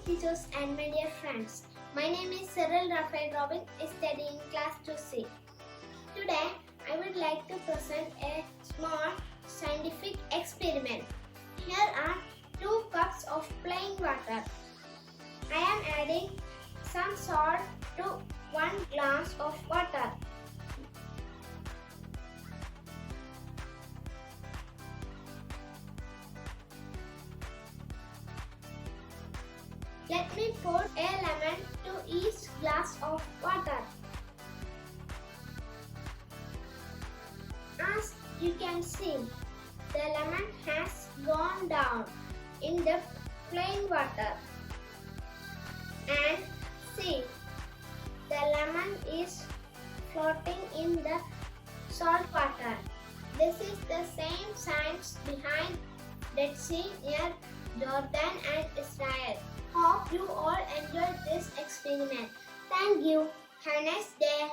teachers and my dear friends. My name is Cyril Raphael Robin, studying class 2C. Today, I would like to present a small scientific experiment. Here are 2 cups of plain water. I am adding some salt to 1 glass of water. Let me put a lemon to each glass of water. As you can see, the lemon has gone down in the plain water. And see, the lemon is floating in the salt water. This is the same science behind Dead Sea near Jordan and Israel. Hope you all enjoyed this experiment. Thank you. Have a nice day.